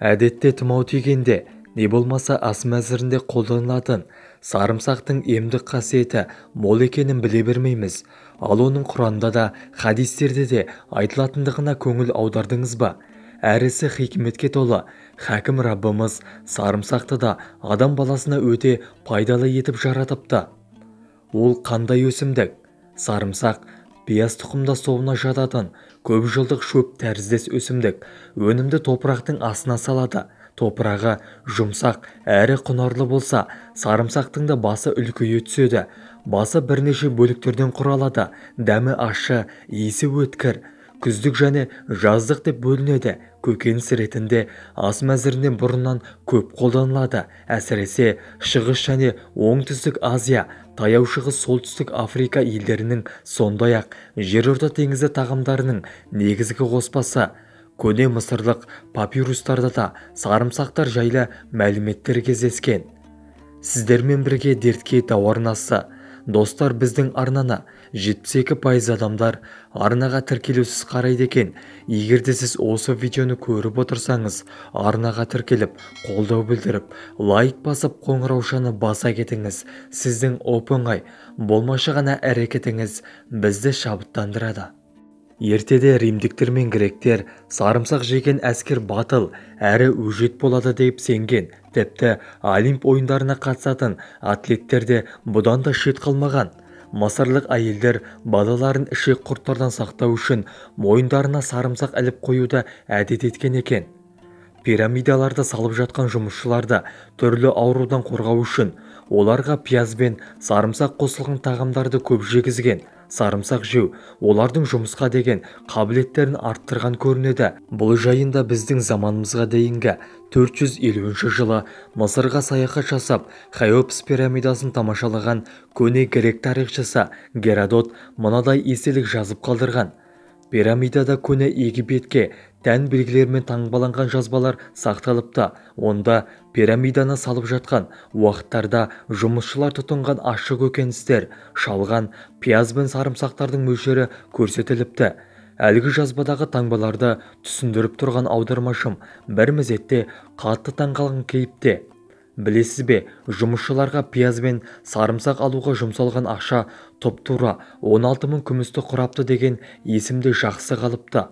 Әдетте тұмау тигенде, не болмаса ас мәзірінде қолданылатын сарымсақтың емдік қасиеті мол екенін біле бермейміз. Ал оның Құранда да, хадистерде де айтылатындығына көңіл аудардыңыз ба? Әрісі хикметке толы. Хәкім Раббымыз сарымсақты да адам баласына өте пайдалы етіп жаратыпты. Ол қандай өсімдік? Сарымсақ пияз тұқымда тобына жататын көп жылдық шөп тәріздес өсімдік. Өнімді топырақтың астына салады. Топырағы жұмсақ әрі құнарлы болса, сарымсақтың да басы үлкейе түседі. Басы бірнеше бөліктерден құралады. Дәмі ащы, иісі өткір. Күздік және жаздық деп бөлінеді. Көкөніс ретінде ас мәзірінде бұрыннан көп қолданылады. Әсіресе Шығыс және Оңтүстік Азия, Таяу Шығыс, Солтүстік Африка елдерінің, сондай-ақ жерорта теңізі тағамдарының негізгі қоспасы. Көне мысырлық папирустарда да сарымсақтар жайлы мәліметтер кездескен. Сіздермен бірге дертке дауа арнасы. Достар, біздің арнаны 72% адамдар арнаға тіркелусіз қарайды екен. Егер де сіз осы видеоны көріп отырсаңыз, арнаға тіркеліп, қолдау білдіріп, лайк басып, қоңыраушаны баса кетіңіз. Сіздің оп-оңай, болмашы ғана әрекетіңіз бізді шабыттандырады. Ертеде римдіктер мен гректер сарымсақ жеген әскер батыл әрі өжет болады деп сенген. Тіпті Олимп ойындарына қатысатын атлеттер де бұдан да шет қалмаған. Мысырлық әйелдер балаларын ішек құрттардан сақтау үшін мойындарына сарымсақ іліп қоюды әдет еткен екен. Пирамидаларды салып жатқан жұмысшыларды түрлі аурудан қорғау үшін оларға пияз бен сарымсақ қосылған тағамдарды көп жегізген. Сарымсақ жеу олардың жұмысқа деген қабілеттерін арттырған көрінеді. Бұл жайында біздің заманымызға дейінгі 450 жылы Мысырға саяхат жасап, Хеопс пирамидасын тамашалаған көне грек тарихшысы Геродот мынадай естелік жазып қалдырған. Пирамидада көне Египетке тән белгілермен таңбаланған жазбалар сақталыпты. Онда пирамиданы салып жатқан уақыттарда жұмысшылар тұтынған ащы көкөністер, шалған пияз бен сарымсақтардың мөлшері көрсетіліпті. Әлгі жазбадағы таңбаларды түсіндіріп тұрған аудармашым бір мезетте қатты таңғалған кейіпте. Білесіз бе, жұмысшыларға пияз бен сарымсақ алуға жұмсалған ақша тұп-тура 16 000 күмісті құрапты деген есімде жақсы қалыпты.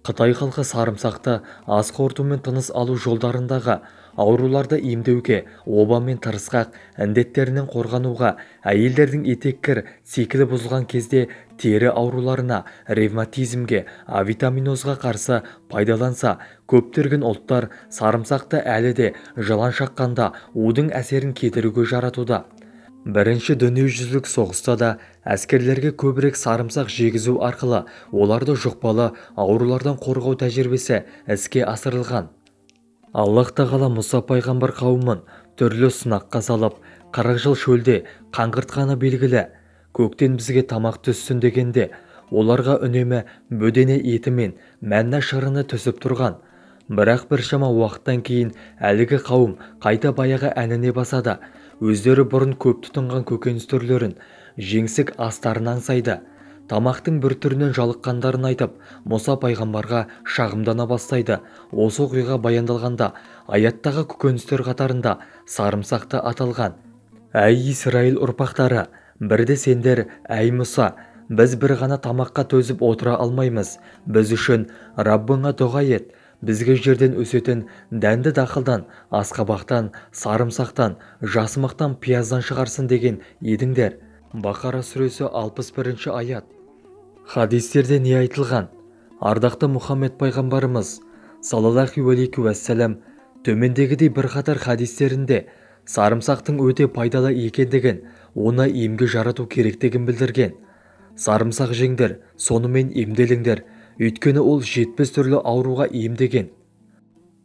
Қытай халқы сарымсақты ас қорыту мен тыныс алу жолдарындағы ауруларды емдеуге, оба мен тырысқақ індеттерінен қорғануға, әйелдердің етеккір циклі бұзылған кезде тері ауруларына, ревматизмге, авитаминозға қарсы пайдаланса, көптеген ұлттар сарымсақты әлі де жылан шаққанда удың әсерін кетіруге жаратуда. Бірінші дүниежүзілік соғыста да әскерлерге көбірек сарымсақ жегізу арқылы оларды жұқпалы аурулардан қорғау тәжірибесі іске асырылған. Аллах тағала Мұса пайғамбар қауымын түрлі сынаққа салып, 40 жыл шөлде қаңғыртқаны белгілі. Көктен бізге тамақ түссін дегенде, оларға үнемі бөдене еті мен мәнна шырыны түсіп тұрған. Бірақ біршама уақыттан кейін әлгі қауым қайта баяғы әніне басады. Өздері бұрын көп тұтынған көкөніс түрлерін, жеңсік астарын аңсайды. Тамақтың бір түрінен жалыққандарын айтып, Мұса пайғамбарға шағымдана бастайды. Осы оқиға баяндалғанда, аяттағы көкөністер қатарында сарымсақты аталған. Әй Исраил ұрпақтары, бірде сендер, әй Мұса, біз бір ғана тамаққа төзіп отыра алмаймыз. Біз үшін Раббыңа дұға ет. Бізге жерден өсетін дәнді дақылдан, асқабақтан, сарымсақтан, жасымақтан, пияздан шығарсын деген едіңдер. Бақара сүресі 61 аят. Хадистерде не айтылған? Ардақты Мұхаммед пайғамбарымыз саллаллаху алейхи уассалам төмендегідей бірқатар хадистерінде сарымсақтың өте пайдалы екендігін, оны емге жарату керектігін білдірген. Сарымсақ жеңдер, сонымен емделіңдер, өйткені ол 70 түрлі ауруға емдеген.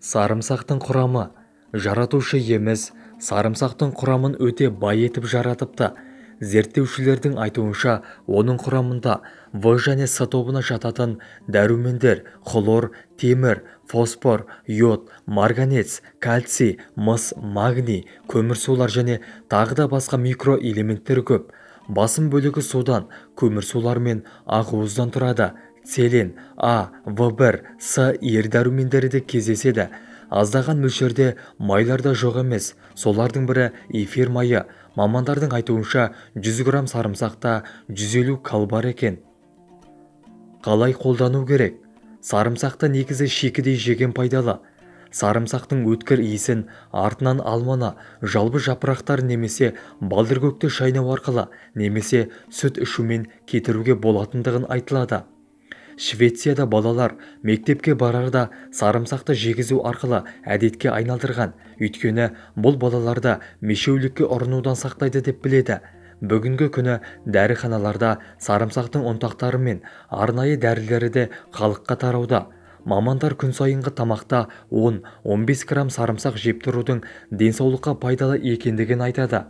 Сарымсақтың құрамы. Жаратушы еміз сарымсақтың құрамын өте бай етіп жаратыпты. Зерттеушілердің айтуынша, оның құрамында В және С тобына жататын дәрумендер, хлор, темір, фосфор, йод, марганец, кальций, мыс, магний, көмірсулар және тағы да басқа микроэлементтер көп. Басым бөлігі судан, көмірсулар мен ақуыздан тұрады. Селен, А, В1, С ердәрумендері де кездеседі. Аздаған мөлшерде майлар да жоқ емес. Солардың бірі эфир майы. Мамандардың айтуынша 100 грамм сарымсақта 150 кал бар екен. Қалай қолдану керек? Сарымсақты негізі шикідей жеген пайдалы. Сарымсақтың өткір иісін артынан алманы, жалбы жапырақтар немесе балдыркөкті шайнау арқылы немесе сүт ішумен кетіруге болатындығын айтылады. Швецияда балалар мектепке барарда сарымсақты жегізу арқылы әдетке айналдырған. Өйткені бұл балаларды мешеулікке ұрынудан сақтайды деп біледі. Бүгінгі күні дәріханаларда сарымсақтың ұнтақтары мен арнайы дәрілері де халыққа тарауда. Мамандар күн сайынғы тамақта 10-15 грамм сарымсақ жеп тұрудың денсаулыққа пайдалы екендігін айтады.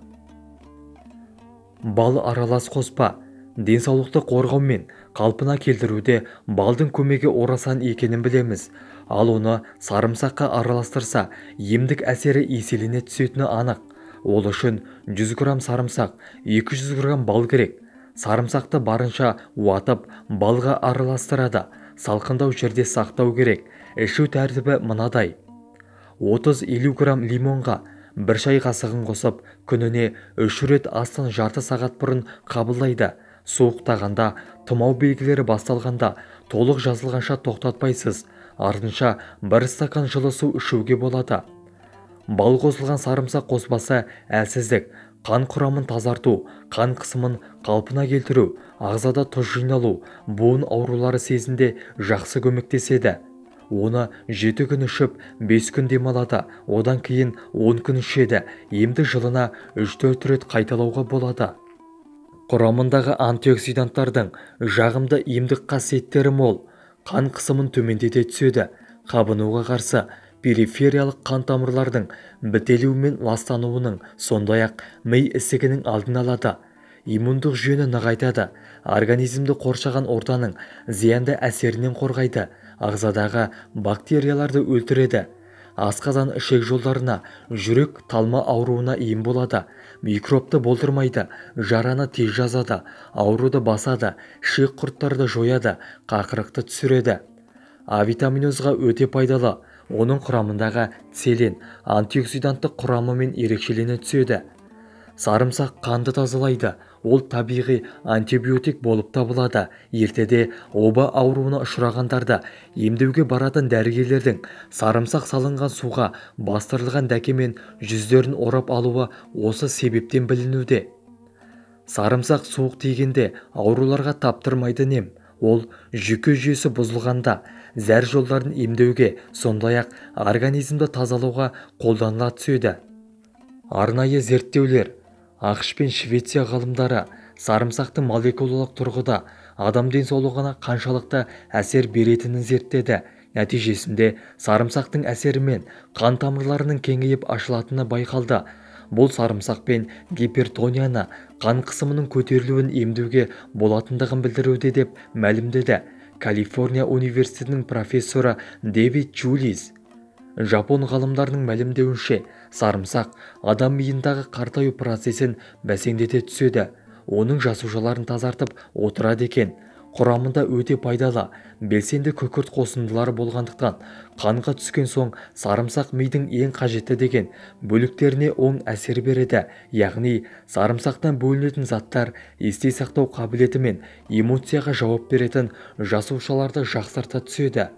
Бал аралас қоспа. Денсаулықты қорғау мен қалпына келтіруде балдың көмегі орасан екенін білеміз. Ал оны сарымсаққа араластырса, емдік әсері еселене түсетіні анық. Ол үшін 100 грамм сарымсақ, 200 грамм бал керек. Сарымсақты барынша уатып, балға араластырады. Салқындау жерде сақтау керек. Ішу тәртібі мынадай: 30-50 грамм лимонға 1 шай қасығын қосып, күніне 3 рет астын жарты сағат бұрын қабылдайды. Суықтағанда, тұмау белгілері басталғанда, толық жазылғанша тоқтатпайсыз. Артынша 1 стакан жылы су ішуге болады. Бал қосылған сарымсақ қоспасы әлсіздік, қан құрамын тазарту, қан қысымын қалпына келтіру, ағзада тұз жиналу, буын аурулары сезінде жақсы көмектеседі. Оны 7 күн ішіп, 5 күн демалады, одан кейін 10 күн ішеді. Емді жылына 3-4 рет қайталауға болады. Құрамындағы антиоксиданттардың жағымды емдік қасиеттері мол. Қан қысымын төмендете түседі. Қабынуға қарсы, перифериялық қан тамырлардың бітелуі мен ластануының, сондай-ақ ми ісігінің алдын алады. Иммундық жүйені нығайтады. Организмді қоршаған ортаның зиянды әсерінен қорғайды. Ағзадағы бактерияларды өлтіреді. Асқазан ішек жолдарына, жүрек талма ауруына ем болады. Микробты болдырмайды, жараны тез жазады, ауруды басады, ішек құрттарды жояды, қақырықты түсіреді. А-витаминозға өте пайдалы. Оның құрамындағы селен антиоксиданттық құрамымен ерекшелене түседі. Сарымсақ қанды тазалайды. Ол табиғи антибиотик болып табылады. Ертеде оба ауруына ұшырағандарды емдеуге баратын дәрігерлердің сарымсақ салынған суға бастырылған дәкемен жүздерін орап алуы осы себептен білінуде. Сарымсақ суық тигенде ауруларға таптырмайды нем. Ол жүйке жүйесі бұзылғанда, зәр жолдарын емдеуге, сондай-ақ организмді тазалауға қолданыла түседі. Арнайы зерттеулер. ақш пен Швеция ғалымдары сарымсақтың молекулалық тұрғыда адам денсаулығына қаншалықты әсер беретінін зерттеді. Нәтижесінде сарымсақтың әсерімен қан тамырларының кеңейіп ашылатыны байқалды. Бұл сарымсақпен гипертонияны, қан қысымының көтерілуін емдеуге болатындығын білдіруде деп мәлімдеді Калифорния университетінің профессоры Дэвид Джулис. Жапон ғалымдарының мәлімдеуінше, сарымсақ адам миындағы қартаю процесін бәсеңдете түседі. Оның жасушаларын тазартып отырады екен. Құрамында өте пайдалы, белсенді күкірт қосындылары болғандықтан, қанға түскен соң сарымсақ мидың ең қажетті деген бөліктеріне оң әсер береді. Яғни, сарымсақтан бөлінетін заттар есте сақтау қабілеті мен эмоцияға жауап беретін жасушаларды жақсарта түседі.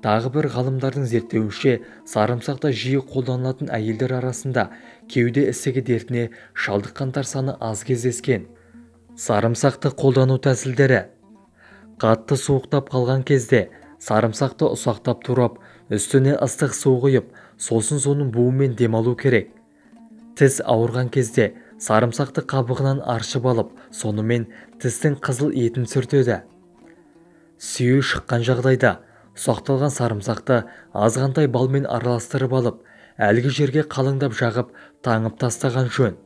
Тағы бір ғалымдардың зерттеуінше, сарымсақта жиі қолданылатын әйелдер арасында кеуде ісігі дертіне шалдыққандар саны аз кездескен. Сарымсақты қолдану тәсілдері. Қатты суықтап қалған кезде сарымсақты ұсақтап турап, үстіне ыстық су құйып, сосын соның буымен демалу керек. Тіс ауырған кезде сарымсақты қабығынан аршып алып, сонымен тістің қызыл етін сүртеді. Сүйеу шыққан жағдайда ұсақталған сарымсақты азғантай балмен араластырып алып, әлгі жерге қалыңдап жағып, таңып тастаған жөн.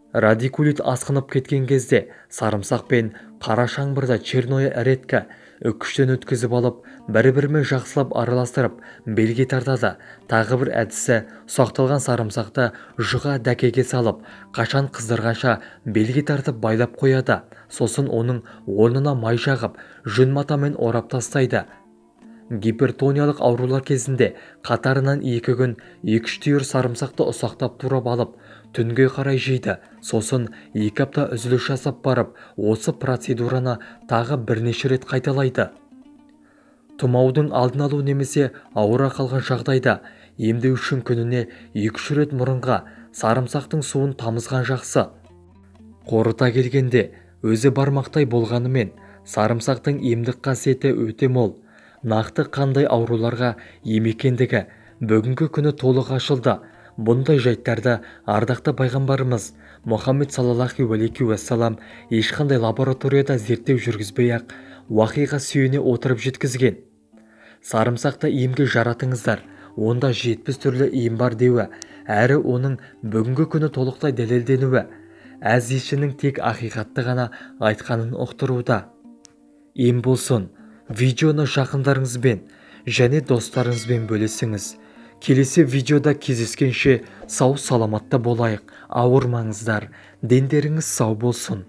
Радикулит асқынып кеткен кезде сарымсақ пен қара шаңбырда черная редька үкіштен өткізіп алып бір-бірімен жақсылап араластырып белге тартады. Тағы бір әдісі соқталған сарымсақты жұқа дәкеге салып қашан қыздырғанша белге тартып байлап қояды. Сосын оның орнына май жағып жүн матамен орап тастайды. Гипертониялық аурулар кезінде қатарынан 2 күн 2-3 түйір сарымсақты ұсақтап турап алып түнге қарай жейді. Сосын 2 апта үзіліс жасап барып осы процедураны тағы бірнеше рет қайталайды. Тұмаудың алдын алу немесе ауыра қалған жағдайда емдеу үшін күніне 2-3 рет мұрынға сарымсақтың суын тамызған жақсы. Қорыта келгенде, өзі бармақтай болғанымен сарымсақтың емдік қасиеті өте мол. Нақты қандай ауруларға ем екендігі бүгінгі күні толық ашылды. Бұндай жайттарды ардақты пайғамбарымыз Мұхаммед саллаллаху алейхи уассалам ешқандай лабораторияда зерттеу жүргізбей-ақ уақиға сүйене отырып жеткізген. Сарымсақты емге жаратыңыздар, онда 70 түрлі ем бар деуі, әрі оның бүгінгі күні толықтай дәлелденуі әз-ешінің тек ақиқатты ғана айтқанын ұқтыруда. Ем болсын, видеоны жақындарыңызбен және достарыңызбен бөлесіңіз. Келесі видеода кездескенше сау саламатта болайық. Ауырмаңыздар, дендеріңіз сау болсын.